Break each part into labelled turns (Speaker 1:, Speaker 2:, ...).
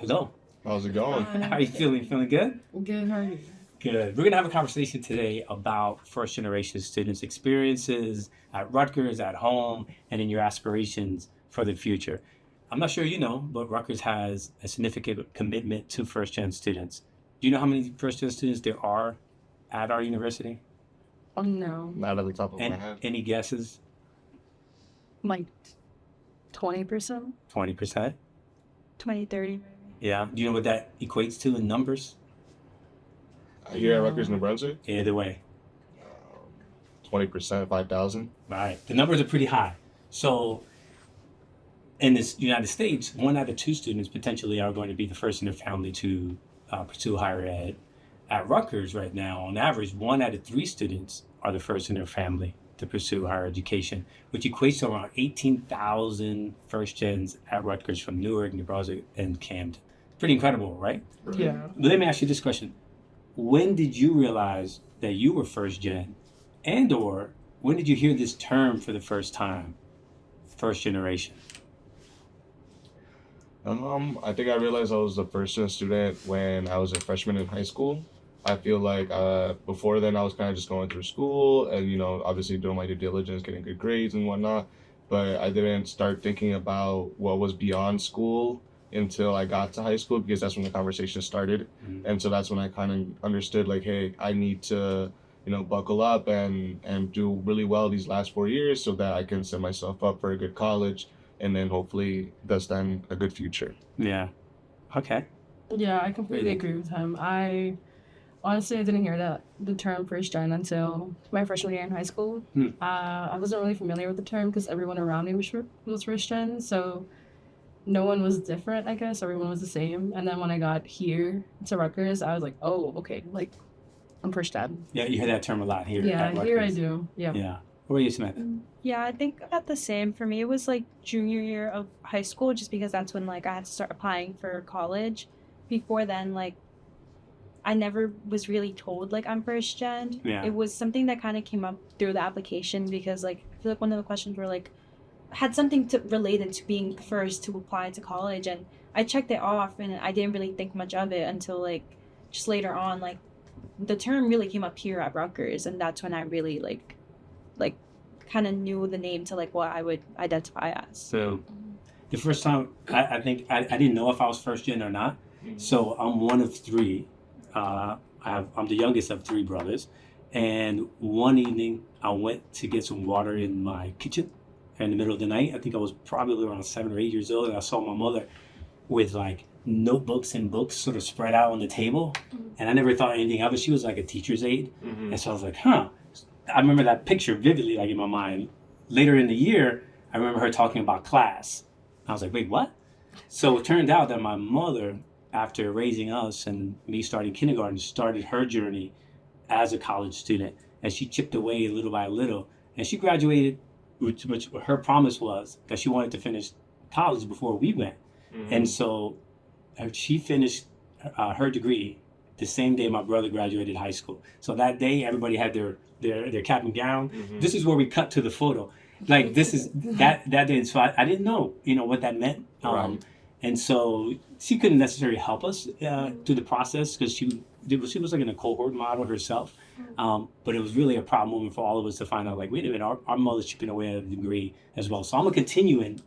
Speaker 1: Hello.
Speaker 2: How's it going?
Speaker 1: How are you feeling? Feeling good?
Speaker 3: Good, how are you?
Speaker 1: Good. We're going to have a conversation today about first generation students' experiences at Rutgers, at home, and in your aspirations for the future. I'm not sure you know, but Rutgers has a significant commitment to first gen students. Do you know how many first gen students there are at our university?
Speaker 3: Oh, no.
Speaker 2: Not at the top of my
Speaker 1: And
Speaker 2: head.
Speaker 1: any guesses?
Speaker 3: Like 20%?
Speaker 1: 20%?
Speaker 4: 20, 30.
Speaker 1: Yeah. Do you know what that equates to in numbers?
Speaker 2: Here at Rutgers, New Brunswick,
Speaker 1: Either way.
Speaker 2: 20%, 5,000.
Speaker 1: Right. The numbers are pretty high. So in the United States, 1 out of 2 students potentially are going to be the first in their family to pursue higher ed. At Rutgers right now, on average, 1 out of 3 students are the first in their family to pursue higher education, which equates to around 18,000 first gens at Rutgers from Newark, New Brunswick, and Camden. Pretty incredible, right?
Speaker 3: Yeah.
Speaker 1: But let me ask you this question. When did you realize that you were first gen? And or when did you hear this term for the first time? First generation.
Speaker 2: I think I realized I was a first gen student when I was a freshman in high school. I feel like before then I was kind of just going through school and, obviously doing my due diligence, getting good grades and whatnot. But I didn't start thinking about what was beyond school until I got to high school, because that's when the conversation started.
Speaker 1: Mhm.
Speaker 2: And so that's when I kind of understood, like, hey, I need to, buckle up and do really well these last 4 years so that I can set myself up for a good college and then hopefully thus then a good future.
Speaker 1: Yeah. Okay.
Speaker 3: Yeah, I completely agree with him. I didn't hear the term first gen until my freshman year in high school. I wasn't really familiar with the term because everyone around me was first gen, so no one was different, I guess. Everyone was the same. And then when I got here to Rutgers, I was like, oh, okay, like, I'm first gen.
Speaker 1: Yeah, you hear that term a lot here.
Speaker 3: Yeah,
Speaker 1: at
Speaker 3: here I
Speaker 1: Rutgers.
Speaker 3: do. Yeah.
Speaker 1: Yeah. What are you, Samantha?
Speaker 4: Yeah, I think about the same. For me, it was like junior year of high school, just because that's when like I had to start applying for college. Before then, like, I never was really told like I'm first gen.
Speaker 1: Yeah.
Speaker 4: It was something that kind of came up through the application because like I feel like one of the questions were like had something to related to being first to apply to college, and I checked it off and I didn't really think much of it until like just later on, like the term really came up here at Rutgers, and that's when I really like kind of knew the name to like what I would identify as.
Speaker 1: So the first time, I think I didn't know if I was first gen or not. So I'm one of 3. I'm the youngest of 3 brothers. And one evening I went to get some water in my kitchen in the middle of the night. I think I was probably around 7 or 8 years old. And I saw my mother with like notebooks and books sort of spread out on the table. And I never thought anything of it. She was like a teacher's aide. And so I was like, I remember that picture vividly, like in my mind. Later in the year, I remember her talking about class. I was like, wait, what? So it turned out that my mother, after raising us and me starting kindergarten, started her journey as a college student. And she chipped away little by little. And she graduated, which her promise was that she wanted to finish college before we went. And so she finished her degree the same day my brother graduated high school. So that day, everybody had their cap and gown. This is where we cut to the photo. Like this is that day. So I didn't know, what that meant.
Speaker 2: Right.
Speaker 1: And so she couldn't necessarily help us through the process because she was like in a cohort model herself. But it was really a proud moment for all of us to find out, like, wait a minute, our mother's chipping away at a degree as well. So I'm a continuing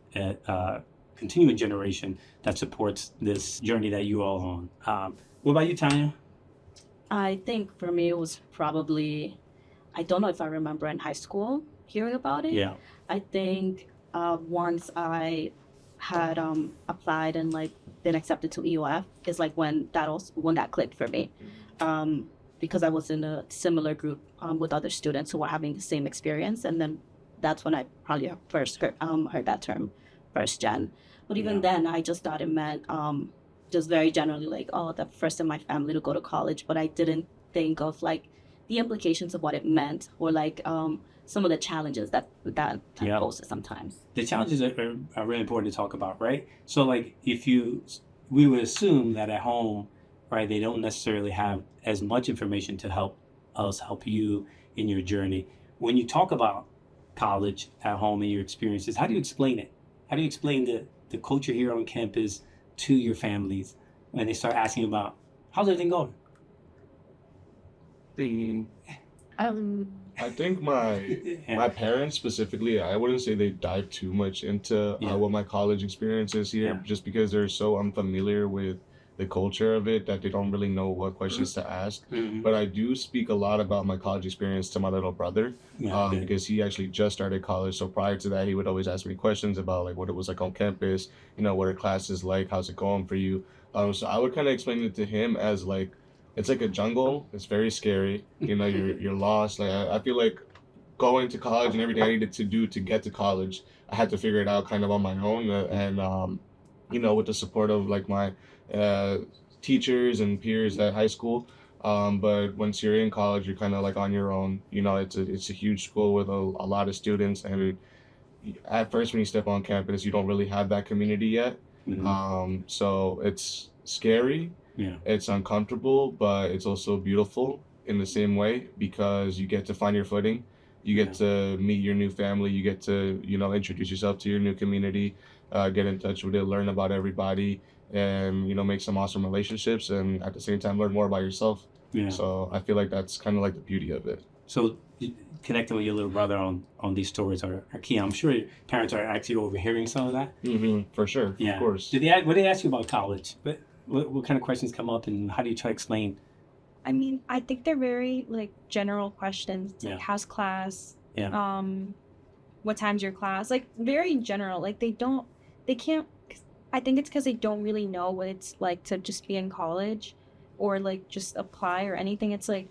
Speaker 1: generation that supports this journey that you all on. What about you, Tania?
Speaker 5: I think for me it was probably, I don't know if I remember in high school hearing about it.
Speaker 1: Yeah.
Speaker 5: I think once I had applied and like been accepted to EOF is like when that clicked for me, because I was in a similar group with other students who were having the same experience, and then that's when I probably first heard that term, first gen. But even then, I just thought it meant just very generally like, oh, the first in my family to go to college, but I didn't think of like the implications of what it meant, or like some of the challenges that poses sometimes.
Speaker 1: The challenges are really important to talk about, right? So like we would assume that at home, right, they don't necessarily have as much information to help you in your journey. When you talk about college at home and your experiences, how do you explain it? How do you explain the culture here on campus to your families? when they start asking about how's everything going?
Speaker 2: I think my parents specifically, I wouldn't say they dive too much into
Speaker 1: Yeah.
Speaker 2: what my college experience is here,
Speaker 1: Yeah.
Speaker 2: just because they're so unfamiliar with the culture of it that they don't really know what questions to ask.
Speaker 1: Mhm.
Speaker 2: But I do speak a lot about my college experience to my little brother,
Speaker 1: Yeah, good.
Speaker 2: because he actually just started college. So prior to that, he would always ask me questions about like what it was like on campus, what are classes like, how's it going for you. So I would kind of explain it to him as like it's like a jungle. It's very scary. You're lost. Like I feel like going to college and everything I needed to do to get to college, I had to figure it out kind of on my own, and with the support of like my uh, teachers and peers at high school. But once you're in college, you're kind of like on your own. It's a huge school with a lot of students, and at first when you step on campus, you don't really have that community yet. So it's scary.
Speaker 1: Yeah.
Speaker 2: It's uncomfortable, but it's also beautiful in the same way because you get to find your footing. You get to meet your new family. You get to, introduce yourself to your new community, get in touch with it, learn about everybody, and, make some awesome relationships and at the same time learn more about yourself.
Speaker 1: Yeah.
Speaker 2: So I feel like that's kind of like the beauty of it.
Speaker 1: So connecting with your little brother on these stories are key. I'm sure your parents are actually overhearing some of that.
Speaker 2: For sure.
Speaker 1: Yeah.
Speaker 2: Of course.
Speaker 1: What did they ask you about college? What kind of questions come up, and how do you try to explain?
Speaker 4: I mean, I think they're very like general questions. Like, how's class?
Speaker 1: Yeah.
Speaker 4: What time's your class? Like very general. Like they can't. I think it's because they don't really know what it's like to just be in college, or like just apply or anything. It's like,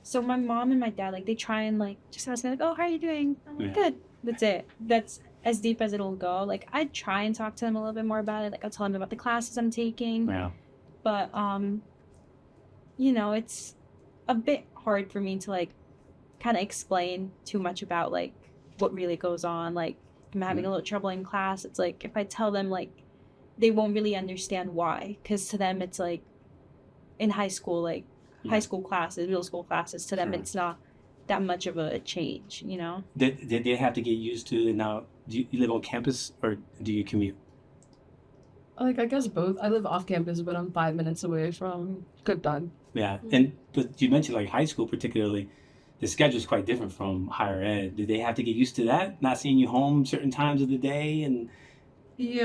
Speaker 4: so my mom and my dad, like they try and like just ask me like, oh, how are you doing? I'm like, good. That's it. That's as deep as it'll go. Like I try and talk to them a little bit more about it. Like I'll tell them about the classes I'm taking.
Speaker 1: Yeah.
Speaker 4: But it's a bit hard for me to like kind of explain too much about like what really goes on. Like I'm having a little trouble in class. It's like if I tell them, like they won't really understand why, because to them it's like in high school, like high school classes, middle school classes, to them it's not that much of a change,
Speaker 1: Did they have to get used to it now? Do you live on campus or do you commute?
Speaker 3: Like, I guess both. I live off campus, but I'm 5 minutes away from Cookdon.
Speaker 1: Yeah, but you mentioned like high school particularly, the schedule is quite different from higher ed. Did they have to get used to that? Not seeing you home certain times of the day and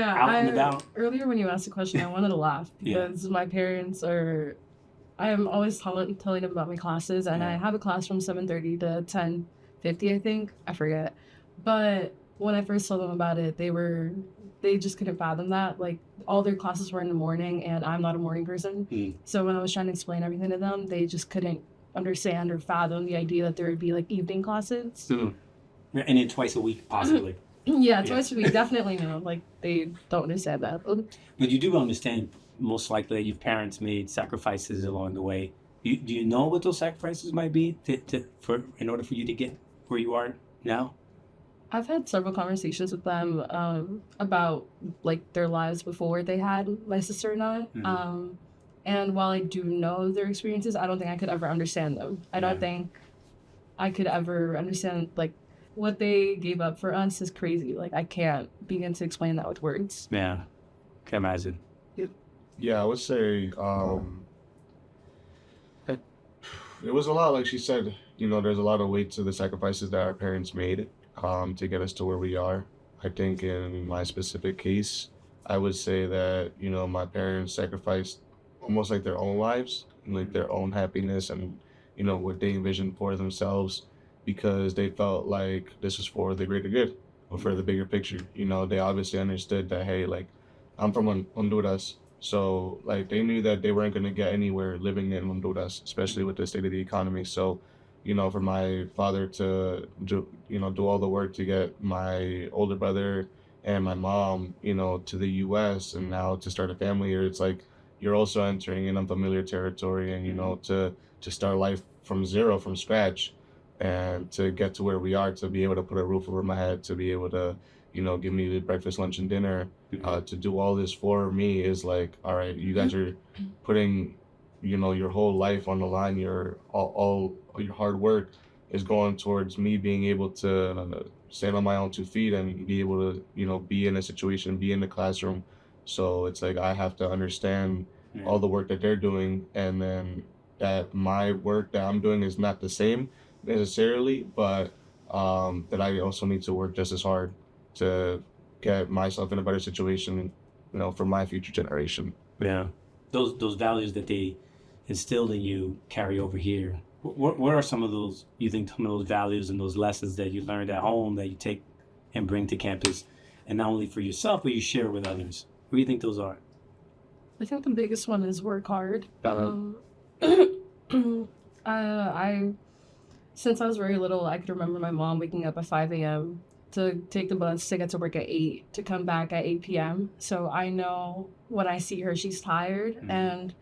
Speaker 1: out and about?
Speaker 3: Earlier when you asked the question, I wanted to laugh because my parents are... I am always telling them about my classes, and I have a class from 7:30 to 10:50, I think. I forget. But when I first told them about it, they just couldn't fathom that. Like, all their classes were in the morning, and I'm not a morning person. So when I was trying to explain everything to them, they just couldn't understand or fathom the idea that there would be, like, evening classes.
Speaker 1: And then twice a week, possibly.
Speaker 3: Twice a week, definitely no. Like, they don't understand that.
Speaker 1: But you do understand, most likely, that your parents made sacrifices along the way. Do you know what those sacrifices might be in order for you to get where you are now?
Speaker 3: I've had several conversations with them about like their lives before they had my sister and I. And while I do know their experiences, I don't think I could ever understand them. I don't think I could ever understand like what they gave up for us is crazy. Like I can't begin to explain that with words.
Speaker 1: Yeah, can imagine.
Speaker 2: Yeah, I would say it was a lot. Like she said, there's a lot of weight to the sacrifices that our parents made to get us to where we are. I think in my specific case, I would say that, my parents sacrificed almost like their own lives, and like their own happiness and, what they envisioned for themselves, because they felt like this was for the greater good or for the bigger picture. They obviously understood that, hey, like I'm from Honduras. So like they knew that they weren't going to get anywhere living in Honduras, especially with the state of the economy. So, for my father to do all the work to get my older brother and my mom, to the U.S. and now to start a family here, it's like you're also entering an unfamiliar territory and, to start life from zero, from scratch, and to get to where we are, to be able to put a roof over my head, to be able to, give me the breakfast, lunch, and dinner, to do all this for me is like, all right, you guys are putting, your whole life on the line. All your hard work is going towards me being able to stand on my own 2 feet and be able to, be in a situation, be in the classroom. So it's like I have to understand all the work that they're doing, and then that my work that I'm doing is not the same necessarily, but that I also need to work just as hard to get myself in a better situation, for my future generation.
Speaker 1: Yeah. Those values that they instilled in you carry over here. What are some of those, you think, some of those values and those lessons that you learned at home that you take and bring to campus, and not only for yourself, but you share with others? What do you think those are?
Speaker 3: I think the biggest one is work hard. I since I was very little, I could remember my mom waking up at 5 a.m. to take the bus to get to work at 8, to come back at 8 p.m. So I know when I see her, she's tired, and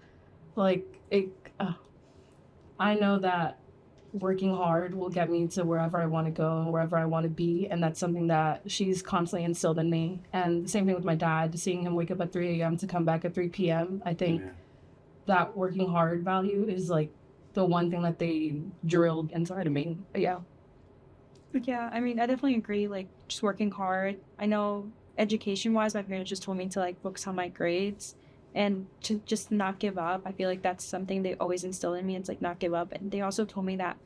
Speaker 3: I know that working hard will get me to wherever I want to go and wherever I want to be, and that's something that she's constantly instilled in me. And the same thing with my dad, seeing him wake up at 3 a.m. to come back at 3 p.m. I think that working hard value is like the one thing that they drilled inside of me. But yeah.
Speaker 4: Yeah, I mean, I definitely agree, like, just working hard. I know education-wise, my parents just told me to, like, focus on my grades and to just not give up. I feel like that's something they always instill in me. It's, like, not give up. And they also told me that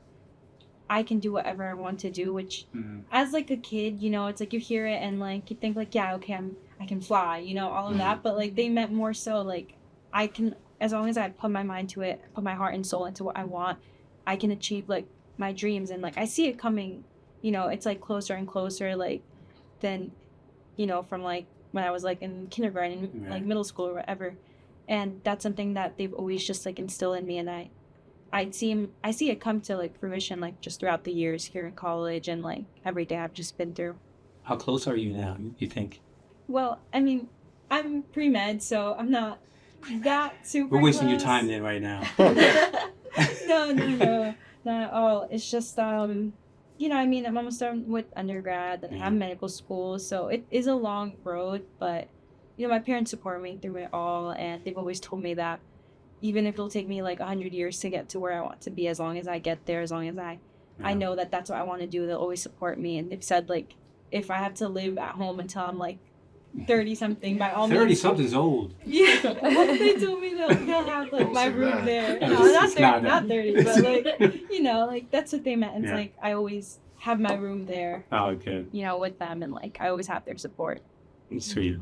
Speaker 4: I can do whatever I want to do, which, as, like, a kid, it's, like, you hear it and, like, you think, like, yeah, okay, I can fly, all of that. But, like, they meant more so, like, I can, as long as I put my mind to it, put my heart and soul into what I want, I can achieve, like, my dreams. And, like, I see it coming. It's like closer and closer, like, than, from like when I was like in kindergarten, like middle school or whatever. And that's something that they've always just like instilled in me. And I see it come to like fruition, like just throughout the years here in college and like every day I've just been through.
Speaker 1: How close are you now, you think?
Speaker 4: Well, I mean, I'm pre-med, so I'm not that super
Speaker 1: We're wasting
Speaker 4: close.
Speaker 1: your time then right now.
Speaker 4: No, not at all. It's just, I mean, I'm almost done with undergrad and I'm medical school, so it is a long road, but, my parents support me through it all, and they've always told me that even if it'll take me like 100 years to get to where I want to be, as long as I get there, as long as I know that that's what I want to do, they'll always support me. And they've said, like, if I have to live at home until I'm like 30-something, by all means.
Speaker 1: 30-something's old.
Speaker 4: Yeah, they told me they'll have like my room there. No, not 30, but like, like that's what they meant. It's like I always have my room there.
Speaker 1: Oh, okay.
Speaker 4: With them, and like I always have their support.
Speaker 1: Sweet,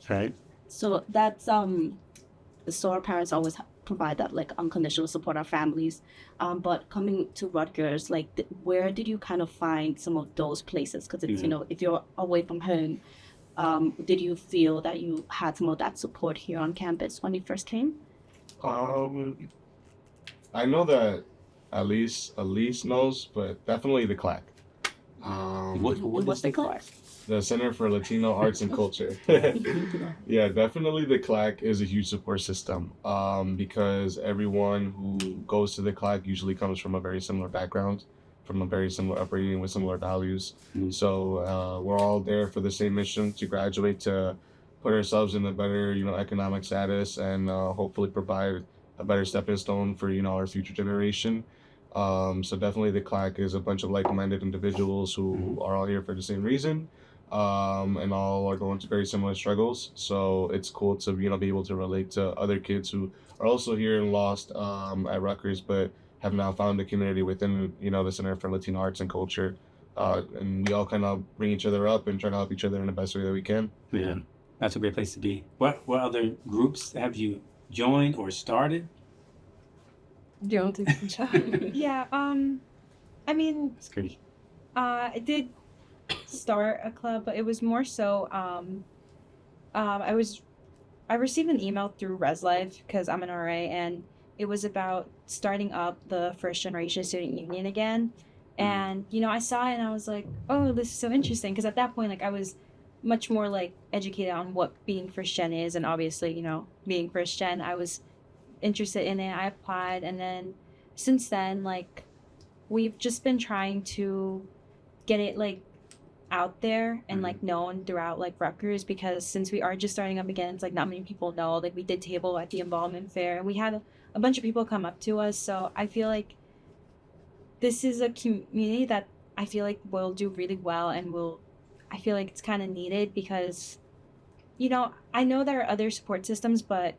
Speaker 1: right?
Speaker 5: So that's so our parents always provide that like unconditional support our families. But coming to Rutgers, like where did you kind of find some of those places? Because it's if you're away from home. Did you feel that you had some of that support here on campus when you first came?
Speaker 2: I know that Elise knows, but definitely the CLAC.
Speaker 5: What's the CLAC?
Speaker 2: The Center for Latino Arts and Culture. Yeah, definitely the CLAC is a huge support system because everyone who goes to the CLAC usually comes from a very similar background, from a very similar upbringing with similar values. So we're all there for the same mission, to graduate, to put ourselves in a better, economic status, and hopefully provide a better stepping stone for, our future generation. So definitely the CLAC is a bunch of like-minded individuals who are all here for the same reason, and all are going through very similar struggles. So it's cool to, be able to relate to other kids who are also here and lost at Rutgers, but have now found a community within, the Center for Latino Arts and Culture. And we all kind of bring each other up and try to help each other in the best way that we can.
Speaker 1: Yeah, that's a great place to be. What other groups have you joined or started?
Speaker 3: You don't think so?
Speaker 4: Yeah, I mean,
Speaker 1: That's great.
Speaker 4: I did start a club, but it was more so, I received an email through ResLife because I'm an RA, and it was about starting up the First Generation Student Union again. And, I saw it and I was like, oh, this is so interesting. Because at that point, like, I was much more, like, educated on what being First Gen is. And obviously, being First Gen, I was interested in it. I applied. And then since then, like, we've just been trying to get it, like, out there and, like, known throughout, like, Rutgers. Because since we are just starting up again, it's, like, not many people know. Like, we did table at the involvement fair. And we had a bunch of people come up to us, so I feel like this is a community that I feel like will do really well, and I feel like it's kind of needed because, I know there are other support systems, but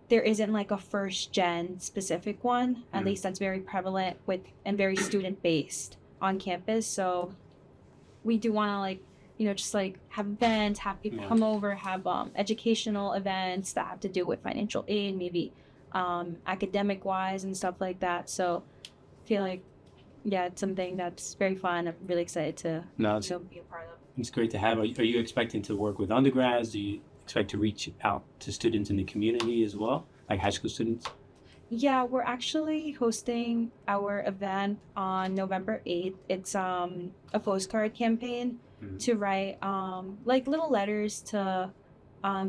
Speaker 4: there isn't like a first gen specific one. At least that's very prevalent with and very student based on campus. So we do want to like, just like have events, have people come over, have educational events that have to do with financial aid, maybe academic wise and stuff like that. So I feel like, yeah, it's something that's very fun. I'm really excited to be a part of.
Speaker 1: It's great to have. Are you expecting to work with undergrads? Do you expect to reach out to students in the community as well, like high school students?
Speaker 4: Yeah, we're actually hosting our event on November 8th. It's a postcard campaign to write like little letters to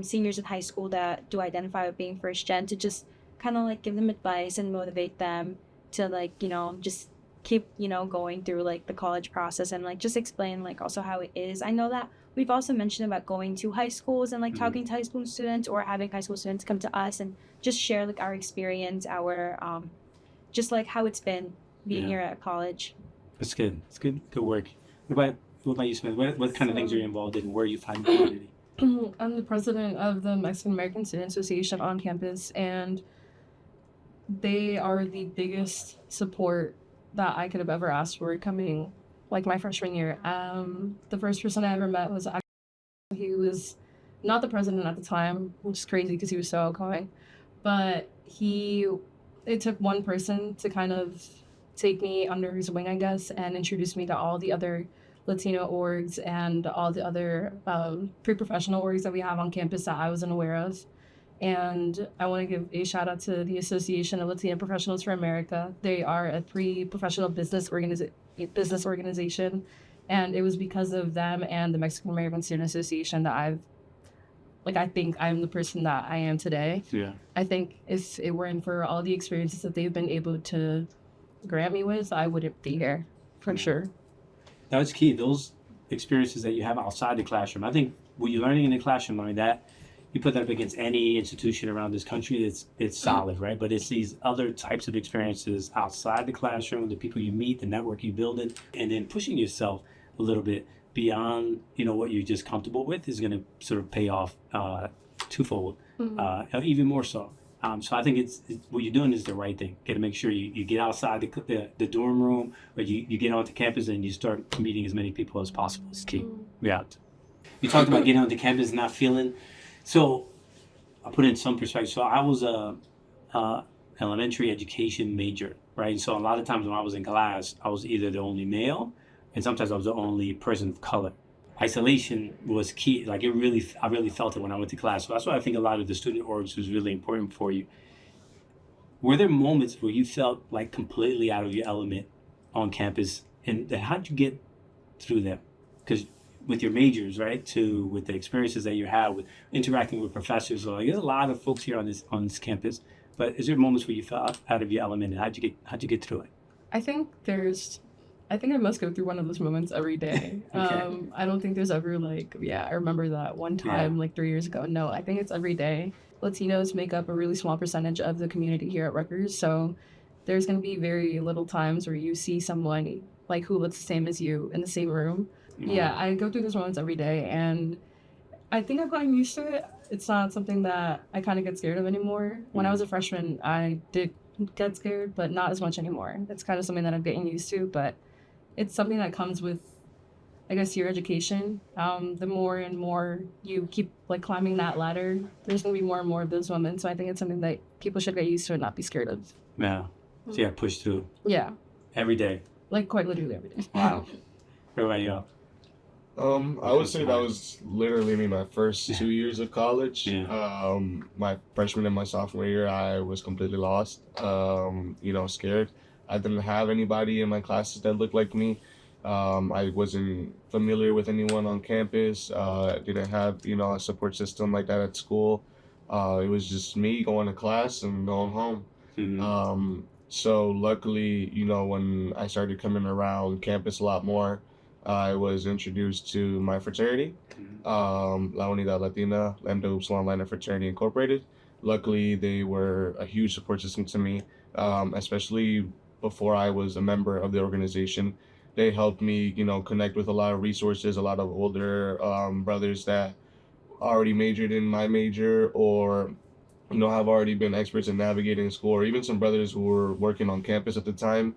Speaker 4: seniors in high school that do identify with being first gen, to just kind of like give them advice and motivate them to like, just keep, going through like the college process, and like just explain like also how it is. I know that we've also mentioned about going to high schools and like talking to high school students, or having high school students come to us and just share like our experience, our just like how it's been being here at college.
Speaker 1: That's good. It's good work. What about you, Smith? What kind of things are you involved in? Where are you finding community?
Speaker 3: I'm the president of the Mexican American Student Association on campus, and they are the biggest support that I could have ever asked for coming like my freshman year. The first person I ever met was he was not the president at the time, which is crazy because he was so outgoing, but it took one person to kind of take me under his wing, I guess, and introduce me to all the other Latino orgs and all the other pre-professional orgs that we have on campus that I wasn't aware of. And I want to give a shout out to the Association of Latino Professionals for America. They are a pre-professional business organization, and it was because of them and the Mexican American Student Association that I think I'm the person that I am today.
Speaker 1: Yeah.
Speaker 3: I think if it weren't for all the experiences that they've been able to grant me with, I wouldn't be here, for sure.
Speaker 1: That's key. Those experiences that you have outside the classroom. I think what you're learning in the classroom, I mean, that you put that up against any institution around this country, it's solid, right? But it's these other types of experiences outside the classroom, the people you meet, the network you build in, and then pushing yourself a little bit beyond, what you're just comfortable with is going to sort of pay off twofold, even more so. So I think it's what you're doing is the right thing. Got to make sure you get outside the dorm room, or you get onto campus and you start meeting as many people as possible. It's key. Yeah. You talked about getting onto campus and not feeling. So I'll put it in some perspective. So I was a elementary education major, right? So a lot of times when I was in class, I was either the only male, and sometimes I was the only person of color. Isolation was key. Like I really felt it when I went to class. So that's why I think a lot of the student orgs was really important for you. Were there moments where you felt like completely out of your element on campus, and how did you get through them? Because with your majors, right, with the experiences that you have with interacting with professors, so like, there's a lot of folks here on this campus. But is there moments where you felt out of your element, and how'd you get through it?
Speaker 3: I think I must go through one of those moments every day.
Speaker 1: Okay.
Speaker 3: I don't think there's ever I remember that one time like 3 years ago. No, I think it's every day. Latinos make up a really small percentage of the community here at Rutgers, so there's going to be very little times where you see someone like who looks the same as you in the same room. Yeah, I go through those moments every day, and I think I've gotten used to it. It's not something that I kind of get scared of anymore. When I was a freshman, I did get scared, but not as much anymore. It's kind of something that I'm getting used to, but it's something that comes with, I guess, your education. The more and more you keep like climbing that ladder, there's going to be more and more of those moments. So I think it's something that people should get used to and not be scared of.
Speaker 1: Yeah. So yeah, push through.
Speaker 3: Yeah.
Speaker 1: Every day.
Speaker 3: Like quite literally every day.
Speaker 1: Wow. What about you?
Speaker 2: I would say that was literally my first 2 years of college.
Speaker 1: Yeah.
Speaker 2: My freshman and my sophomore year, I was completely lost, scared. I didn't have anybody in my classes that looked like me. I wasn't familiar with anyone on campus. Didn't have, a support system like that at school. It was just me going to class and going home.
Speaker 1: Mm-hmm.
Speaker 2: So luckily, when I started coming around campus a lot more, I was introduced to my fraternity, La Unidad Latina, Lambda Upsilon Lambda Fraternity Incorporated. Luckily, they were a huge support system to me, especially before I was a member of the organization. They helped me, connect with a lot of resources, a lot of older brothers that already majored in my major, or have already been experts in navigating school, or even some brothers who were working on campus at the time.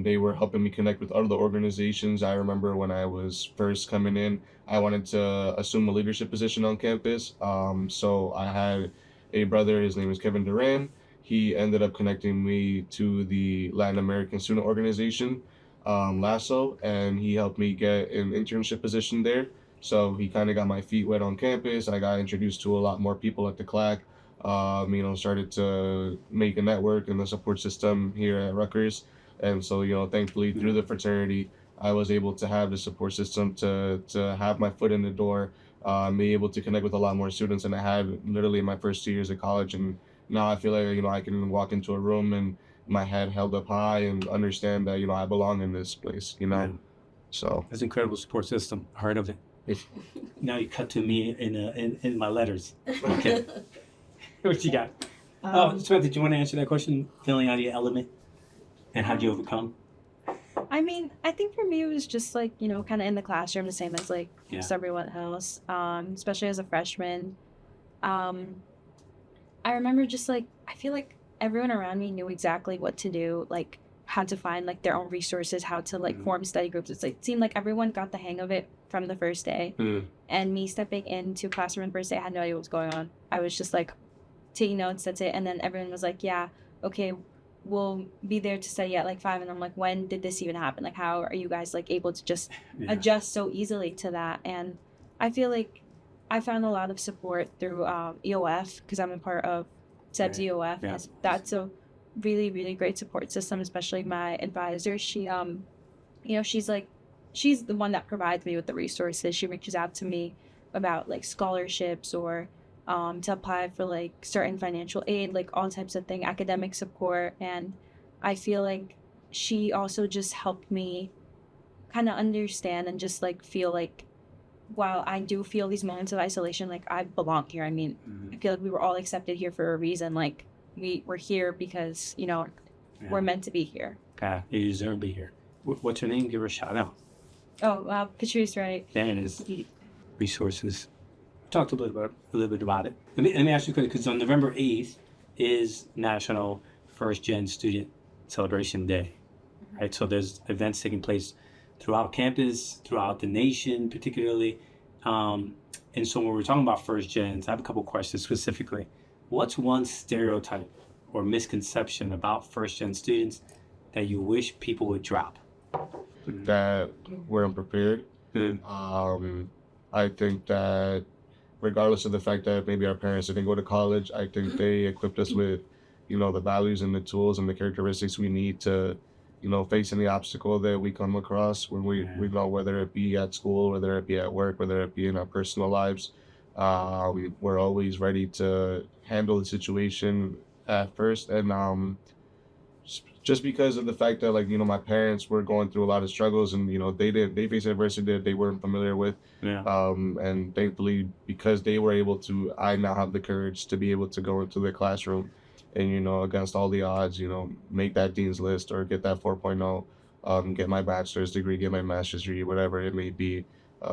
Speaker 2: They were helping me connect with other organizations. I remember when I was first coming in, I wanted to assume a leadership position on campus. So I had a brother, his name is Kevin Duran. He ended up connecting me to the Latin American Student Organization, LASSO, and he helped me get an internship position there. So he kind of got my feet wet on campus. I got introduced to a lot more people at the CLAC. Started to make a network and the support system here at Rutgers. And so, thankfully through the fraternity, I was able to have the support system to have my foot in the door, be able to connect with a lot more students than I had literally in my first 2 years of college. And now I feel like, I can walk into a room and my head held up high and understand that, I belong in this place. So
Speaker 1: That's an incredible support system. I heard of it. Now you cut to me in my letters. Okay. What you got? Samantha, do you want to answer that question? Feeling out of your element, and how'd you overcome?
Speaker 4: I mean, I think for me it was just like, kind of in the classroom, the same as like
Speaker 1: Yeah.
Speaker 4: just everyone else, especially as a freshman. I remember just like, I feel like everyone around me knew exactly what to do, like how to find like their own resources, how to like form study groups. It's like, it seemed like everyone got the hang of it from the first day. And me stepping into classroom the first day, I had no idea what was going on. I was just like taking notes, that's it. And then everyone was like, yeah, okay, we'll be there to study at like 5. And I'm like, when did this even happen? Like, how are you guys like able to just adjust so easily to that? And I feel like I found a lot of support through EOF, because I'm a part of SEB's EOF.
Speaker 1: Yeah.
Speaker 4: That's a really, really great support system, especially my advisor. She, she's the one that provides me with the resources. She reaches out to me about like scholarships or to apply for like certain financial aid, like all types of things, academic support. And I feel like she also just helped me kind of understand and just like feel like, while I do feel these moments of isolation, like I belong here. I mean, I feel like we were all accepted here for a reason. Like we're here because, we're meant to be here.
Speaker 1: Okay, you deserve to be here. What's your name? Give her a shout out.
Speaker 4: Oh, wow, Patrice, right?
Speaker 1: There it is. Resources. Talked a little bit about it. Let me ask you a question, because on November 8th is National First Gen Student Celebration Day, right? So there's events taking place throughout campus, throughout the nation, particularly. And so when we're talking about first gens, I have a couple questions specifically. What's one stereotype or misconception about first gen students that you wish people would drop?
Speaker 2: That we're unprepared. I think that regardless of the fact that maybe our parents didn't go to college, I think they equipped us with, the values and the tools and the characteristics we need to, face any obstacle that we come across when we know, whether it be at school, whether it be at work, whether it be in our personal lives. We're always ready to handle the situation at first. And just because of the fact that, like, my parents were going through a lot of struggles and, they faced adversity that they weren't familiar with. And thankfully, because they were able to, I now have the courage to be able to go into the classroom and, against all the odds, make that dean's list or get that 4.0, get my bachelor's degree, get my master's degree, whatever it may be.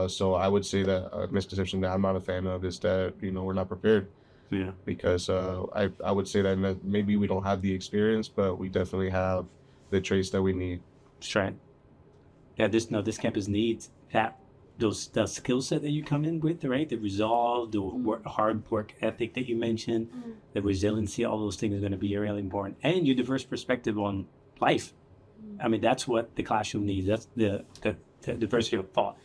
Speaker 2: So I would say that a misconception that I'm not a fan of is that, we're not prepared.
Speaker 1: Yeah.
Speaker 2: Because I would say that maybe we don't have the experience, but we definitely have the traits that we need.
Speaker 1: That's right. Yeah, this campus needs the skill set that you come in with, right? The resolve, the hard work ethic that you mentioned, the resiliency, all those things are going to be really important. And your diverse perspective on life. I mean, that's what the classroom needs. That's the diversity of thought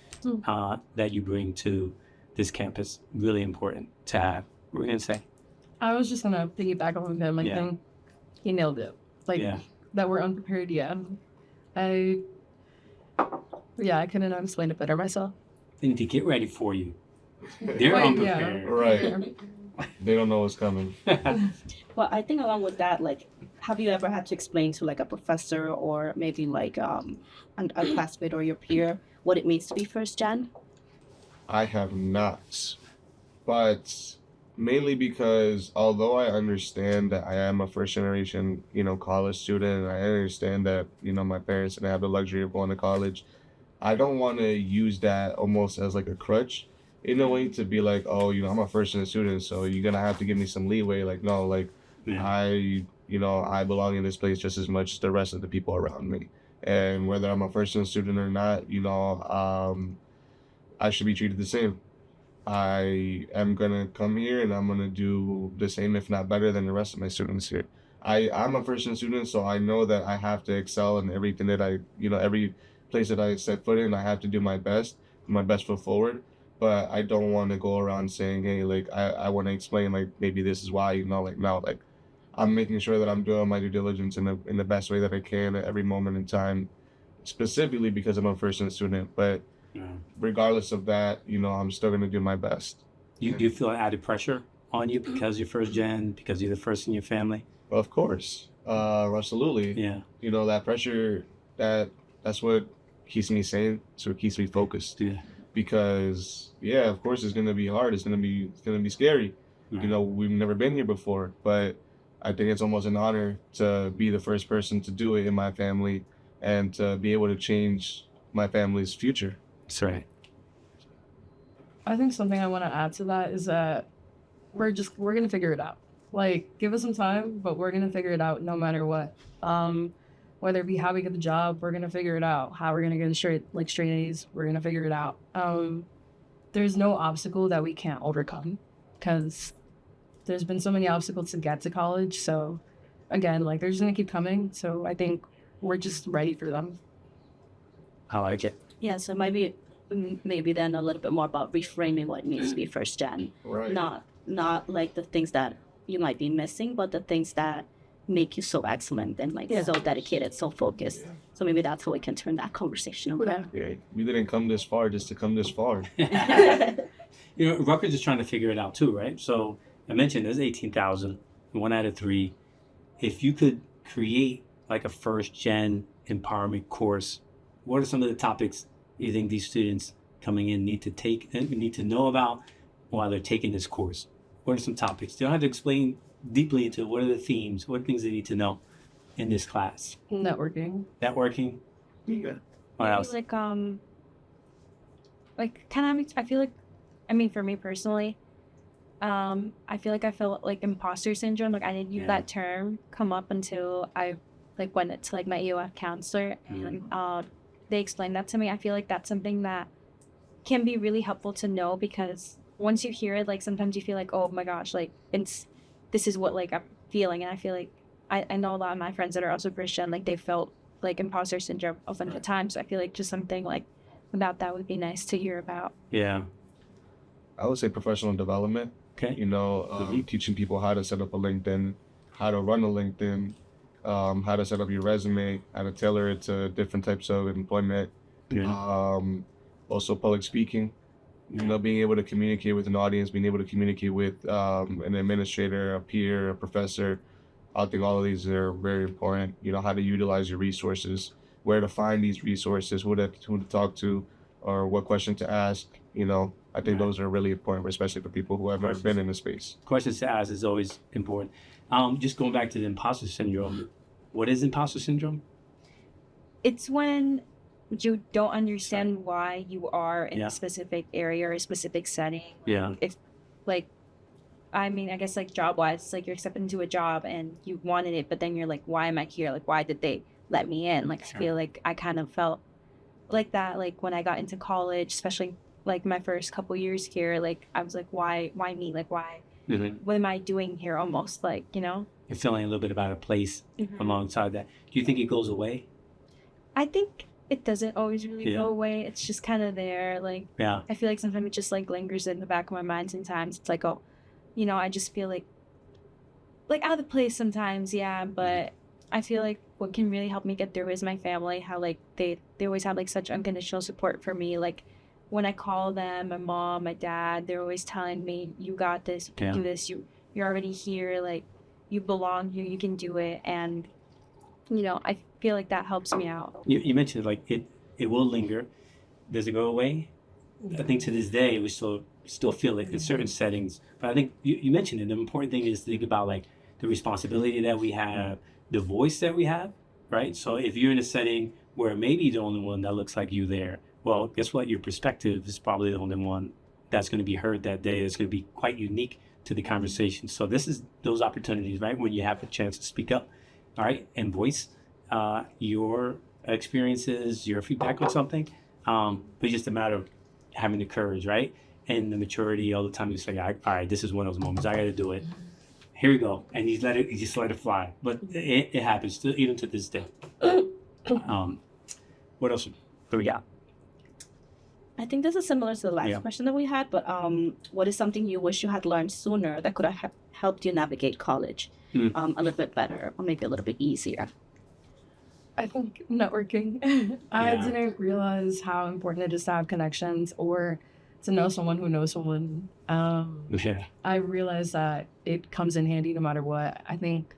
Speaker 1: that you bring to this campus. Really important to have. What were you going to say?
Speaker 3: I was just gonna piggyback off of him. I think he nailed it. Like that we're unprepared. I couldn't have explained it better myself.
Speaker 1: They need to get ready for you. They're unprepared.
Speaker 2: Right. They don't know what's coming.
Speaker 5: Well, I think along with that, like, have you ever had to explain to like a professor or maybe like a classmate or your peer what it means to be first gen?
Speaker 2: I have not, but mainly because although I understand that I am a first generation, college student, and I understand that, my parents didn't have the luxury of going to college, I don't want to use that almost as like a crutch in a way to be like, oh, I'm a first year student, so you're gonna have to give me some leeway. Like, no, like I belong in this place just as much as the rest of the people around me. And whether I'm a first year student or not, I should be treated the same. I am gonna come here and I'm gonna do the same, if not better, than the rest of my students here. I'm a first year student, so I know that I have to excel in everything that every place that I set foot in, I have to do my best foot forward. But I don't want to go around saying, hey, like, I want to explain, like, maybe this is why, like, no, like, I'm making sure that I'm doing my due diligence in the best way that I can at every moment in time, specifically because I'm a first year student. But regardless of that, I'm still going to do my best.
Speaker 1: You feel added pressure on you because you're first gen, because you're the first in your family?
Speaker 2: Of course. Absolutely.
Speaker 1: Yeah.
Speaker 2: That pressure, that's what keeps me sane. So it keeps me focused.
Speaker 1: Yeah.
Speaker 2: Because, of course it's going to be hard. It's going to be scary.
Speaker 1: Right.
Speaker 2: We've never been here before, but I think it's almost an honor to be the first person to do it in my family and to be able to change my family's future.
Speaker 1: That's right.
Speaker 3: I think something I want to add to that is that we're going to figure it out. Like, give us some time, but we're going to figure it out no matter what. Whether it be how we get the job, we're going to figure it out. How we're going to get straight A's, we're going to figure it out. There's no obstacle that we can't overcome because there's been so many obstacles to get to college. So, again, like, they're just going to keep coming. So I think we're just ready for them.
Speaker 1: I like it.
Speaker 5: Yeah, so maybe then a little bit more about reframing what it means to be first gen.
Speaker 2: Right.
Speaker 5: Not like the things that you might be missing, but the things that make you so excellent and so dedicated, so focused. Yeah. So maybe that's how we can turn that conversation around.
Speaker 2: Yeah, we didn't come this far just to come this far.
Speaker 1: Rutgers is trying to figure it out too, right? So I mentioned there's 18,000, 1 out of 3. If you could create like a first gen empowerment course, what are some of the topics you think these students coming in need to know about while they're taking this course? What are some topics? You don't have to explain deeply into what are the themes, what are things they need to know in this class?
Speaker 3: Networking.
Speaker 1: What else?
Speaker 4: Like I feel like, I mean, for me personally, I feel like I felt like imposter syndrome. Like I didn't use that term come up until I went to my EOF counselor and they explained that to me. I feel like that's something that can be really helpful to know because once you hear it, like sometimes you feel like, oh my gosh, like this is what like I'm feeling. And I feel like I know a lot of my friends that are also Christian, like they felt like imposter syndrome a bunch of times. So I feel like just something like about that would be nice to hear about.
Speaker 1: Yeah.
Speaker 2: I would say professional development.
Speaker 1: Okay.
Speaker 2: Teaching people how to set up a LinkedIn, how to run a LinkedIn, how to set up your resume, how to tailor it to different types of employment.
Speaker 1: Yeah.
Speaker 2: Also public speaking, being able to communicate with an audience, being able to communicate with an administrator, a peer, a professor. I think all of these are very important. How to utilize your resources, where to find these resources, who to talk to, or what question to ask. I think those are really important, especially for people who have never been in the space.
Speaker 1: Questions to ask is always important. Just going back to the imposter syndrome. What is imposter syndrome?
Speaker 4: It's when you don't understand why you are in a specific area or a specific setting.
Speaker 1: Yeah.
Speaker 4: If I guess like job wise, it's like you're accepted into a job and you wanted it, but then you're like, why am I here? Like, why did they let me in? Like, I feel like I kind of felt like that, like when I got into college, especially like my first couple years here, like I was like, why me? Like, why?
Speaker 1: Mm-hmm.
Speaker 4: What am I doing here? Almost like,
Speaker 1: You're feeling a little bit about a place alongside that. Do you think it goes away?
Speaker 4: I think it doesn't always really go away. It's just kind of there. Like, I feel like sometimes it just like lingers in the back of my mind. Sometimes it's like, oh, I just feel like out of place sometimes. Yeah. But I feel like what can really help me get through is my family. How like they always have like such unconditional support for me. Like when I call them, my mom, my dad, they're always telling me, you got this, you can do this. You're already here. Like you belong here. You can do it. And, I feel like that helps me out.
Speaker 1: You mentioned like it will linger. Does it go away? I think to this day we still feel it in certain settings. But I think you mentioned it. The important thing is to think about like the responsibility that we have, the voice that we have, right? So if you're in a setting where maybe you're the only one that looks like you there, well, guess what? Your perspective is probably the only one that's going to be heard that day. It's going to be quite unique to the conversation. So this is those opportunities, right, when you have a chance to speak up, all right, and voice your experiences, your feedback on something. But just a matter of having the courage, right, and the maturity all the time to say, all right, this is one of those moments. I got to do it. Here we go, and you just let it fly. But it happens even to this day. What else? What we got?
Speaker 5: I think this is similar to the last question that we had, but what is something you wish you had learned sooner that could have helped you navigate college a little bit better or maybe a little bit easier?
Speaker 3: I think networking. I didn't realize how important it is to have connections or to know someone who knows someone. I realized that it comes in handy no matter what. I think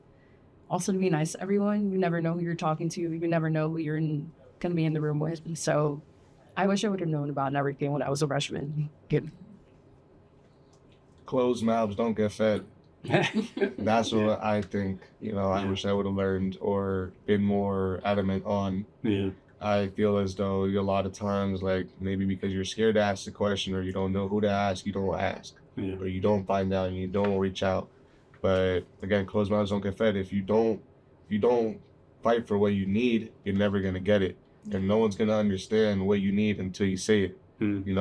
Speaker 3: also to be nice to everyone. You never know who you're talking to. You never know who you're going to be in the room with. So I wish I would have known about networking when I was a freshman.
Speaker 2: Closed mouths don't get fed. That's what I think, I wish I would have learned or been more adamant on.
Speaker 1: Yeah.
Speaker 2: I feel as though a lot of times, like maybe because you're scared to ask the question or you don't know who to ask, you don't ask.
Speaker 1: Yeah.
Speaker 2: Or you don't find out and you don't reach out. But again, closed mouths don't get fed. If you don't fight for what you need, you're never gonna get it. And no one's gonna understand what you need until you say it.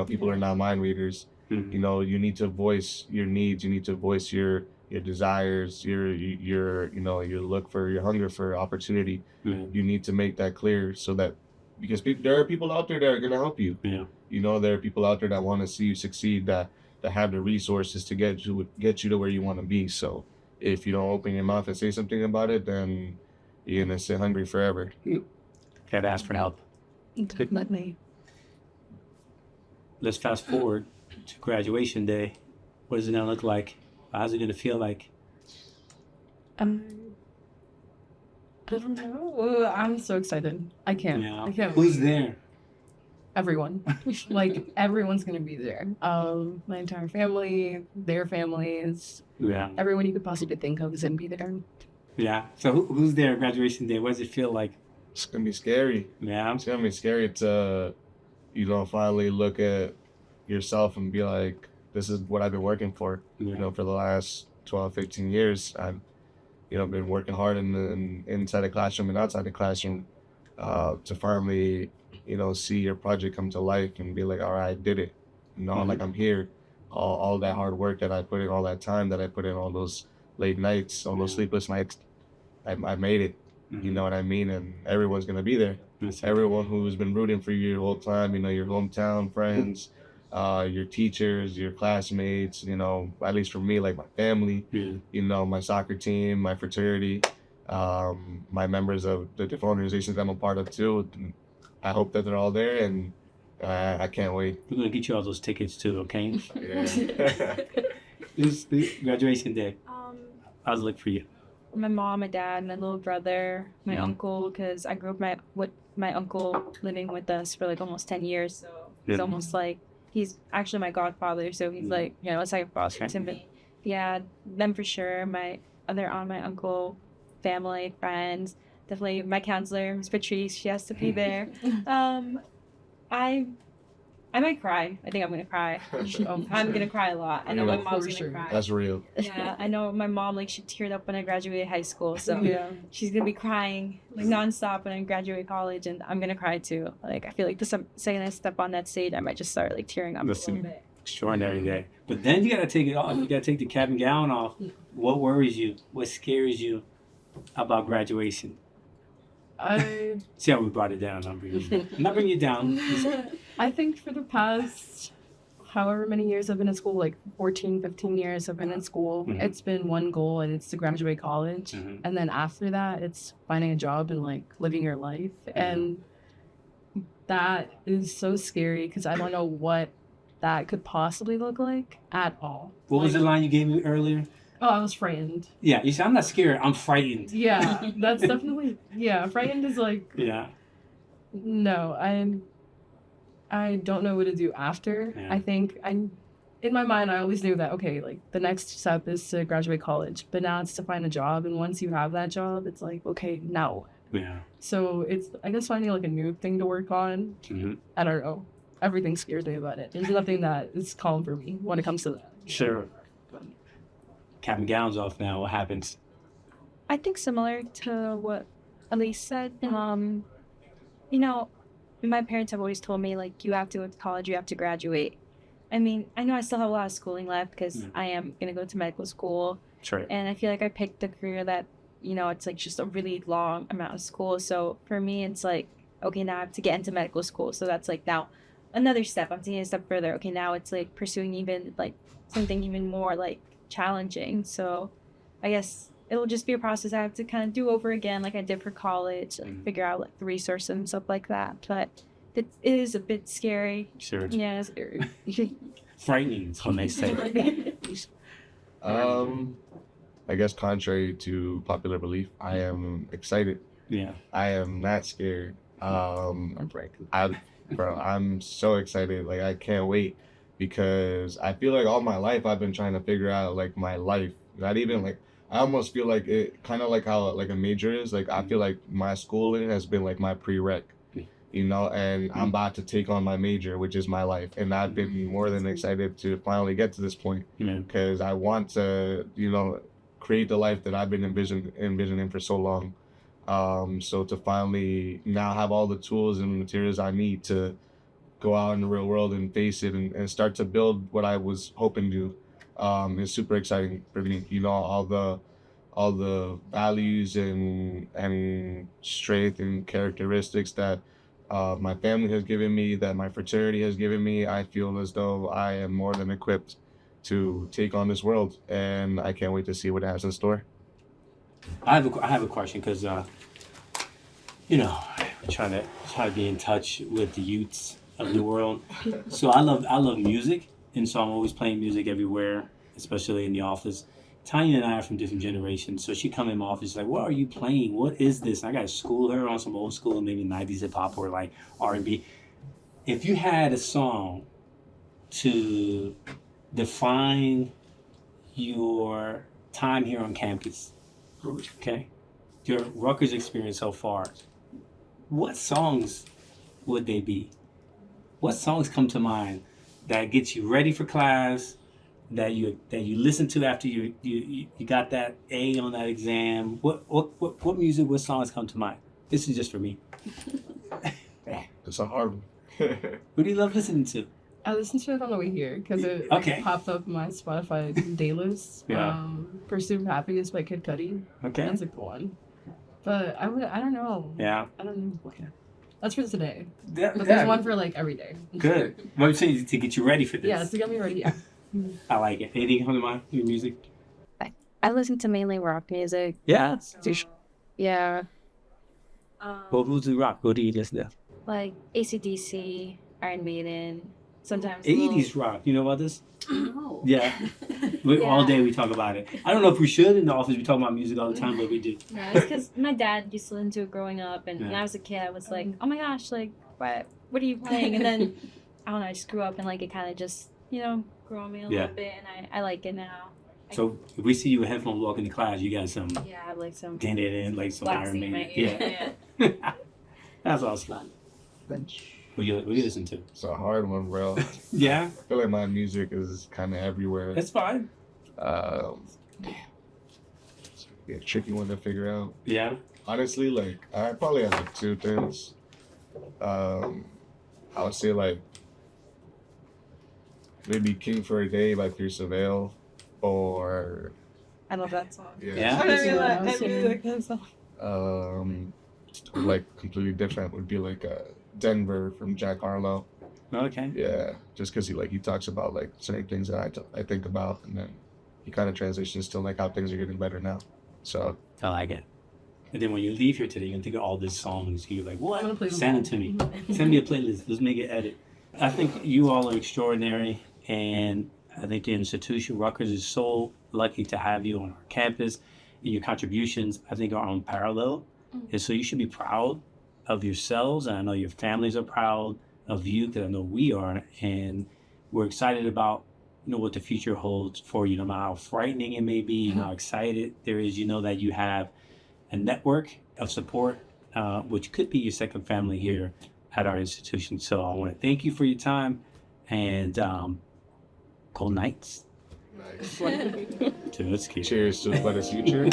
Speaker 2: People are not mind readers. You need to voice your needs. You need to voice your desires, your look for your hunger for opportunity. You need to make that clear so that because there are people out there that are gonna help you. There are people out there that want to see you succeed, that have the resources to get you to where you want to be. So if you don't open your mouth and say something about it, then you're gonna sit hungry forever.
Speaker 1: Gotta ask for help.
Speaker 3: Definitely.
Speaker 1: Let's fast forward to graduation day. What does it now look like? How's it gonna feel like?
Speaker 3: I don't know. I'm so excited. I can't.
Speaker 1: Who's there?
Speaker 3: Everyone. Like everyone's gonna be there. My entire family, their families.
Speaker 1: Yeah.
Speaker 3: Everyone you could possibly think of is gonna be there.
Speaker 1: Yeah. So who's there at graduation day? What does it feel like?
Speaker 2: It's gonna be scary.
Speaker 1: Yeah.
Speaker 2: It's gonna be scary to, finally look at yourself and be like, this is what I've been working for. For the last 12, 15 years. I've, been working hard inside the classroom and outside the classroom to finally, see your project come to life and be like, all right, I did it. Like I'm here. All that hard work that I put in, all that time that I put in, all those late nights, all those sleepless nights, I made it. You know what I mean? And everyone's going to be there. Everyone who's been rooting for you the whole time, your hometown friends, your teachers, your classmates, at least for me, like my family, my soccer team, my fraternity, my members of the different organizations I'm a part of too. I hope that they're all there, and I can't wait.
Speaker 1: We're going to get you all those tickets too, okay?
Speaker 2: Yeah.
Speaker 1: This graduation day. How's it look for you?
Speaker 4: My mom, my dad, my little brother, my uncle, because I grew up with my uncle living with us for like almost 10 years. So it's almost like he's actually my godfather. So he's like, it's like a father to me. Yeah, them for sure. My other aunt, my uncle, family, friends, definitely my counselor, Ms. Patrice. She has to be there. I might cry. I think I'm gonna cry. I'm gonna cry a lot. I know my mom's gonna cry.
Speaker 2: That's real.
Speaker 4: Yeah, I know my mom, she teared up when I graduated high school, so she's gonna be crying nonstop when I graduate college, and I'm gonna cry too. I feel like the second I step on that stage, I might just start tearing up a little bit.
Speaker 1: Extraordinary day. But then you gotta take it off. You gotta take the cap and gown off. What worries you? What scares you about graduation? See how we brought it down. I'm not bringing you down.
Speaker 3: I think for the past however many years I've been in school, 14, 15 years I've been in school, it's been one goal, and it's to graduate college. And then after that, it's finding a job and living your life. And that is so scary because I don't know what that could possibly look like at all.
Speaker 1: What was the line you gave me earlier?
Speaker 3: Oh, I was frightened.
Speaker 1: Yeah, you said I'm not scared. I'm frightened.
Speaker 3: Yeah, that's definitely frightened is no, I don't know what to do after. Yeah. I think in my mind I always knew that the next step is to graduate college, but now it's to find a job, and once you have that job, it's okay, now.
Speaker 1: Yeah.
Speaker 3: So it's I guess finding a new thing to work on. I don't know. everything scares me about it. There's nothing that is calm for me when it comes to that.
Speaker 1: Sure. Cap and gown's off now. What happens?
Speaker 4: I think similar to what Elise said. You know, my parents have always told me, like, you have to go to college, you have to graduate. I mean, I know I still have a lot of schooling left because I am going to go to medical school.
Speaker 1: Sure.
Speaker 4: And I feel like I picked a career that, you know, it's like just a really long amount of school. So for me, it's like, okay, now I have to get into medical school. So that's like now another step. I'm taking a step further. Okay, now it's like pursuing even like something even more like challenging. So I guess it'll just be a process I have to kind of do over again, like I did for college, like figure out like the resources and stuff like that. But it is a bit scary.
Speaker 1: Sure.
Speaker 4: Yeah, it's scary.
Speaker 1: Frightening is what they say.
Speaker 2: I guess contrary to popular belief, I am excited.
Speaker 1: Yeah.
Speaker 2: I am not scared. I'm so excited. Like, I can't wait, because I feel like all my life I've been trying to figure out like my life. Not even like, I almost feel like it kind of like how like a major is. Like, I feel like my schooling has been like my prereq, you know, and I'm about to take on my major, which is my life. And I've been more than excited to finally get to this point, because I want to, you know, create the life that I've been envisioning for so long. So to finally now have all the tools and materials I need to go out in the real world and face it and start to build what I was hoping to, is super exciting for me. You know, all the values and strength and characteristics that my family has given me, that my fraternity has given me. I feel as though I am more than equipped to take on this world, and I can't wait to see what it has in store.
Speaker 1: I have a question, because you know, I'm trying to be in touch with the youths of the world. So I love music, and so I'm always playing music everywhere, especially in the office. Tania and I are from different generations, so she come in my office like, "What are you playing? What is this?" And I gotta school her on some old school, maybe 90s hip hop or like R&B. If you had a song to define your time here on campus, okay, your Rutgers experience so far, what songs would they be? What songs come to mind that gets you ready for class, that you listen to after you got that A on that exam? What music, what songs come to mind? This is just for me.
Speaker 2: It's a hard one.
Speaker 1: Who do you love listening to?
Speaker 3: I listened to it on the way here because it popped up in my Spotify day list.
Speaker 1: Yeah.
Speaker 3: Pursuit of Happiness by Kid Cudi.
Speaker 1: Okay.
Speaker 3: That's a good one. But I don't know.
Speaker 1: Yeah.
Speaker 3: I don't know. Okay. That's for today.
Speaker 1: Yeah,
Speaker 3: But there's one for like every day.
Speaker 1: Good. What I'm saying is to get you ready for this.
Speaker 3: Yeah, to get me ready. Yeah.
Speaker 1: I like it. Anything come to mind? Your music?
Speaker 4: I listen to mainly rock music.
Speaker 1: Yeah.
Speaker 4: Yeah.
Speaker 1: Who's the rock? What do you listen to?
Speaker 4: Like AC/DC, Iron Maiden, sometimes
Speaker 1: 80s rock. You know about this?
Speaker 5: No.
Speaker 1: Yeah. All day we talk about it. I don't know if we should. In the office we talk about music all the time, but we do.
Speaker 4: Yeah, it's because my dad used to listen to it growing up, and when
Speaker 1: Yeah.
Speaker 4: I was a kid, I was like, oh my gosh, like, what are you playing? And then, I don't know, I just grew up and like it kind of just, you know, grew on me a
Speaker 1: Yeah.
Speaker 4: little bit, and I like it now.
Speaker 1: So if we see you with headphones walking to class, you got some
Speaker 4: Yeah, I have like some
Speaker 1: like some Iron
Speaker 4: waxing in
Speaker 1: Maiden.
Speaker 4: my ear.
Speaker 1: Yeah. That's awesome. What do you listen to?
Speaker 2: It's a hard one, bro.
Speaker 1: Yeah,
Speaker 2: I feel like my music is kind of everywhere.
Speaker 1: that's fine.
Speaker 2: Yeah, tricky one to figure out.
Speaker 1: Yeah.
Speaker 2: Honestly, like, I probably have like two things. I would say like maybe King for a Day by Cruz, or
Speaker 4: I love that song.
Speaker 1: Yeah.
Speaker 4: I really
Speaker 3: Yeah.
Speaker 4: like that song.
Speaker 2: like completely different would be like Denver from Jack Harlow.
Speaker 1: Okay.
Speaker 2: Yeah, just because he talks about like certain things that I think about, and then he kind of transitions to like how things are getting better now. So
Speaker 1: I like it. And then when you leave here today, you're gonna think of all these songs. You're like,
Speaker 3: I'm gonna
Speaker 1: what?
Speaker 3: play them
Speaker 1: Send
Speaker 3: all.
Speaker 1: it to me. Send me a playlist. Let's make it edit. I think you all are extraordinary, and I think the institution, Rutgers, is so lucky to have you on our campus. And your contributions, I think, are unparalleled. And so you should be proud of yourselves, and I know your families are proud of you, because I know we are, and we're excited about what the future holds for you, no matter how frightening it may be, how excited there is. You know that you have a network of support, which could be your second family here, at our institution. So I want to thank you for your time, and go Knights.
Speaker 2: Nice.
Speaker 1: To let's keep.
Speaker 2: Cheers to a better future.